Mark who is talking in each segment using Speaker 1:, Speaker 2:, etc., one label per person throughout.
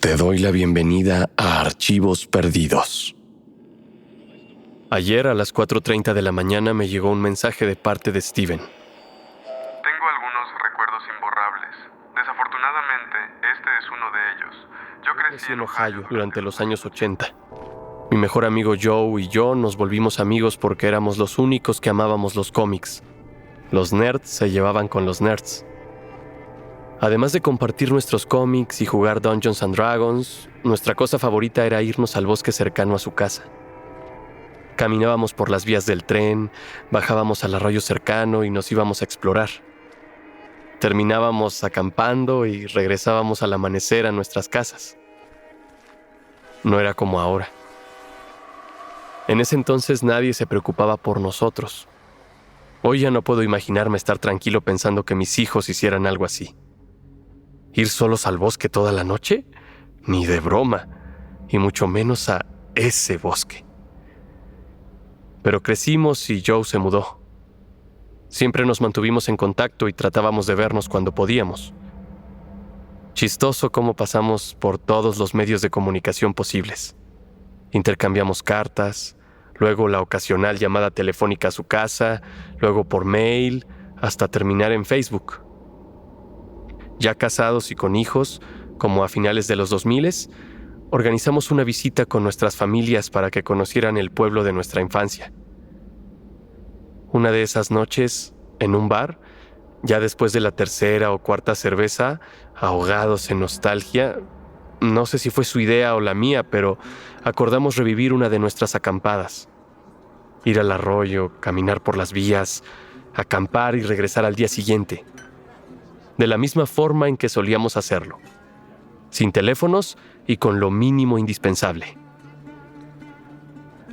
Speaker 1: Te doy la bienvenida a Archivos Perdidos.
Speaker 2: Ayer a las 4:30 de la mañana me llegó un mensaje de parte de Steven.
Speaker 3: Tengo algunos recuerdos imborrables. Desafortunadamente, este es uno de ellos. Yo crecí
Speaker 2: en Ohio durante los años 80. Mi mejor amigo Joe y yo nos volvimos amigos porque éramos los únicos que amábamos los cómics. Los nerds se llevaban con los nerds. Además de compartir nuestros cómics y jugar Dungeons and Dragons, nuestra cosa favorita era irnos al bosque cercano a su casa. Caminábamos por las vías del tren, bajábamos al arroyo cercano y nos íbamos a explorar. Terminábamos acampando y regresábamos al amanecer a nuestras casas. No era como ahora. En ese entonces nadie se preocupaba por nosotros. Hoy ya no puedo imaginarme estar tranquilo pensando que mis hijos hicieran algo así. ¿Ir solos al bosque toda la noche? Ni de broma, y mucho menos a ese bosque. Pero crecimos y Joe se mudó. Siempre nos mantuvimos en contacto y tratábamos de vernos cuando podíamos. Chistoso cómo pasamos por todos los medios de comunicación posibles. Intercambiamos cartas, luego la ocasional llamada telefónica a su casa, luego por mail, hasta terminar en Facebook. Ya casados y con hijos, como a finales de los 2000, organizamos una visita con nuestras familias para que conocieran el pueblo de nuestra infancia. Una de esas noches, en un bar, ya después de la tercera o cuarta cerveza, ahogados en nostalgia, no sé si fue su idea o la mía, pero acordamos revivir una de nuestras acampadas. Ir al arroyo, caminar por las vías, acampar y regresar al día siguiente. De la misma forma en que solíamos hacerlo. Sin teléfonos y con lo mínimo indispensable.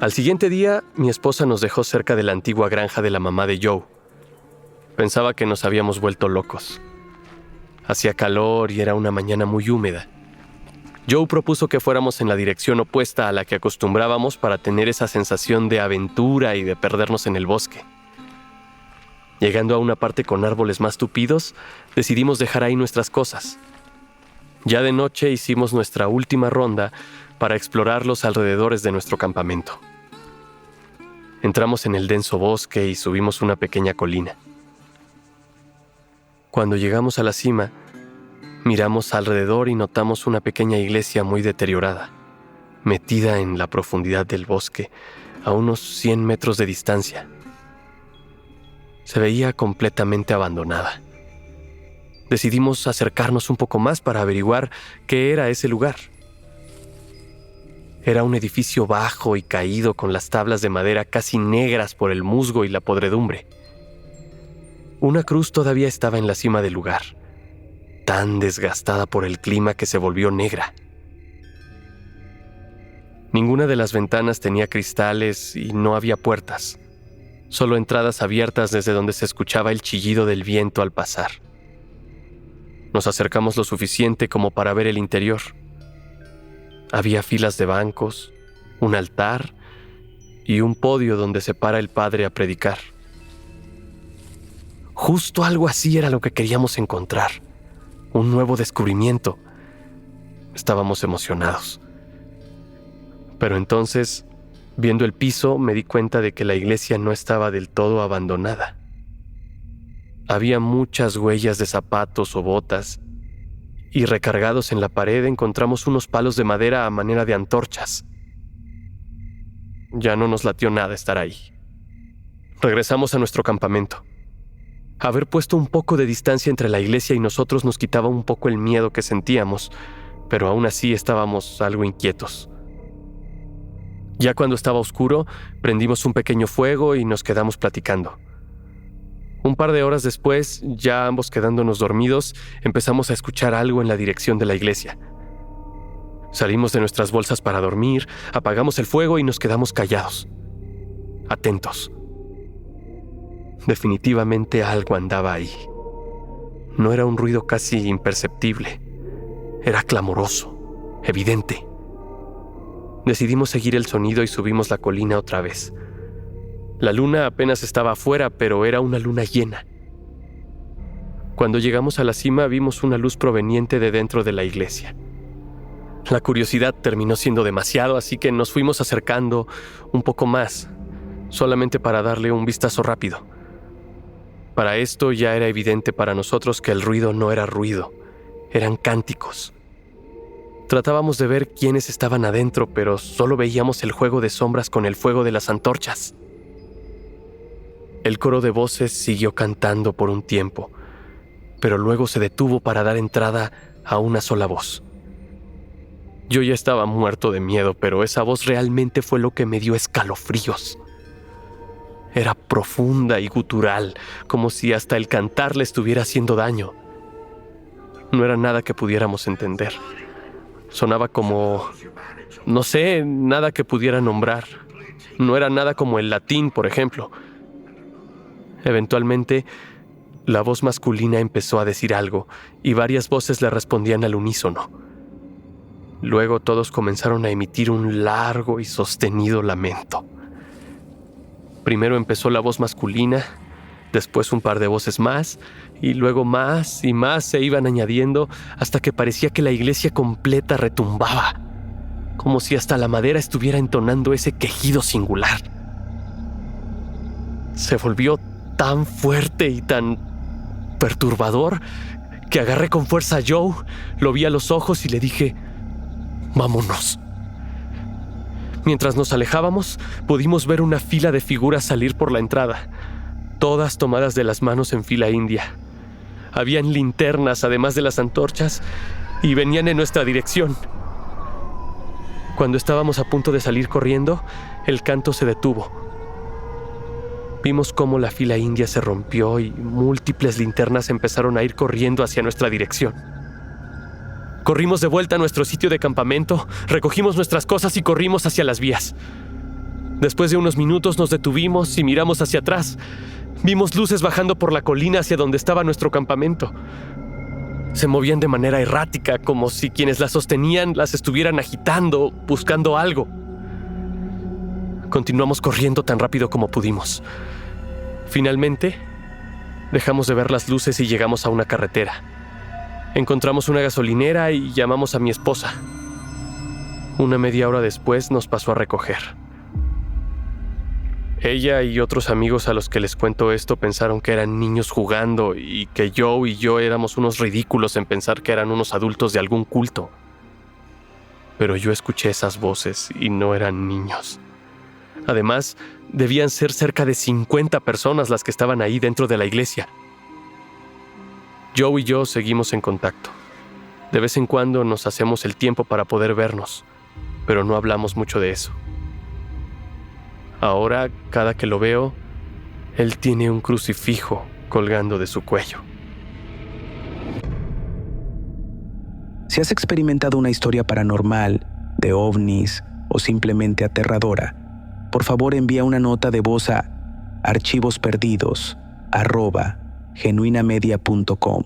Speaker 2: Al siguiente día, mi esposa nos dejó cerca de la antigua granja de la mamá de Joe. Pensaba que nos habíamos vuelto locos. Hacía calor y era una mañana muy húmeda. Joe propuso que fuéramos en la dirección opuesta a la que acostumbrábamos para tener esa sensación de aventura y de perdernos en el bosque. Llegando a una parte con árboles más tupidos, decidimos dejar ahí nuestras cosas. Ya de noche hicimos nuestra última ronda para explorar los alrededores de nuestro campamento. Entramos en el denso bosque y subimos una pequeña colina. Cuando llegamos a la cima, miramos alrededor y notamos una pequeña iglesia muy deteriorada, metida en la profundidad del bosque, a unos 100 metros de distancia. Se veía completamente abandonada. Decidimos acercarnos un poco más para averiguar qué era ese lugar. Era un edificio bajo y caído con las tablas de madera casi negras por el musgo y la podredumbre. Una cruz todavía estaba en la cima del lugar, tan desgastada por el clima que se volvió negra. Ninguna de las ventanas tenía cristales y no había puertas. Solo entradas abiertas desde donde se escuchaba el chillido del viento al pasar. Nos acercamos lo suficiente como para ver el interior. Había filas de bancos, un altar y un podio donde se para el padre a predicar. Justo algo así era lo que queríamos encontrar. Un nuevo descubrimiento. Estábamos emocionados. Pero entonces, viendo el piso, me di cuenta de que la iglesia no estaba del todo abandonada. Había muchas huellas de zapatos o botas, y recargados en la pared encontramos unos palos de madera a manera de antorchas. Ya no nos latió nada estar ahí. Regresamos a nuestro campamento. Haber puesto un poco de distancia entre la iglesia y nosotros nos quitaba un poco el miedo que sentíamos, pero aún así estábamos algo inquietos. Ya cuando estaba oscuro, prendimos un pequeño fuego y nos quedamos platicando. Un par de horas después, ya ambos quedándonos dormidos, empezamos a escuchar algo en la dirección de la iglesia. Salimos de nuestras bolsas para dormir, apagamos el fuego y nos quedamos callados, atentos. Definitivamente algo andaba ahí. No era un ruido casi imperceptible. Era clamoroso, evidente. Decidimos seguir el sonido y subimos la colina otra vez. La luna apenas estaba afuera, pero era una luna llena. Cuando llegamos a la cima vimos una luz proveniente de dentro de la iglesia. La curiosidad terminó siendo demasiado, así que nos fuimos acercando un poco más, solamente para darle un vistazo rápido. Para esto ya era evidente para nosotros que el ruido no era ruido, eran cánticos. Tratábamos de ver quiénes estaban adentro, pero solo veíamos el juego de sombras con el fuego de las antorchas. El coro de voces siguió cantando por un tiempo, pero luego se detuvo para dar entrada a una sola voz. Yo ya estaba muerto de miedo, pero esa voz realmente fue lo que me dio escalofríos. Era profunda y gutural, como si hasta el cantar le estuviera haciendo daño. No era nada que pudiéramos entender. Sonaba como, no sé, nada que pudiera nombrar. No era nada como el latín, por ejemplo. Eventualmente, la voz masculina empezó a decir algo y varias voces le respondían al unísono. Luego todos comenzaron a emitir un largo y sostenido lamento. Primero empezó la voz masculina, después un par de voces más, y luego más y más se iban añadiendo hasta que parecía que la iglesia completa retumbaba, como si hasta la madera estuviera entonando ese quejido singular. Se volvió tan fuerte y tan perturbador que agarré con fuerza a Joe, lo vi a los ojos y le dije: «Vámonos». Mientras nos alejábamos, pudimos ver una fila de figuras salir por la entrada, todas tomadas de las manos en fila india. Habían linternas además de las antorchas y venían en nuestra dirección. Cuando estábamos a punto de salir corriendo, el canto se detuvo. Vimos cómo la fila india se rompió y múltiples linternas empezaron a ir corriendo hacia nuestra dirección. Corrimos de vuelta a nuestro sitio de campamento, recogimos nuestras cosas y corrimos hacia las vías. Después de unos minutos nos detuvimos y miramos hacia atrás. Vimos luces bajando por la colina hacia donde estaba nuestro campamento. Se movían de manera errática, como si quienes las sostenían las estuvieran agitando, buscando algo. Continuamos corriendo tan rápido como pudimos. Finalmente, dejamos de ver las luces y llegamos a una carretera. Encontramos una gasolinera y llamamos a mi esposa. Una media hora después nos pasó a recoger. Ella y otros amigos a los que les cuento esto pensaron que eran niños jugando y que Joe y yo éramos unos ridículos en pensar que eran unos adultos de algún culto. Pero yo escuché esas voces y no eran niños. Además, debían ser cerca de 50 personas las que estaban ahí dentro de la iglesia. Joe y yo seguimos en contacto. De vez en cuando nos hacemos el tiempo para poder vernos, pero no hablamos mucho de eso. Ahora, cada que lo veo, él tiene un crucifijo colgando de su cuello.
Speaker 4: Si has experimentado una historia paranormal, de ovnis o simplemente aterradora, por favor envía una nota de voz a archivosperdidos@genuinamedia.com.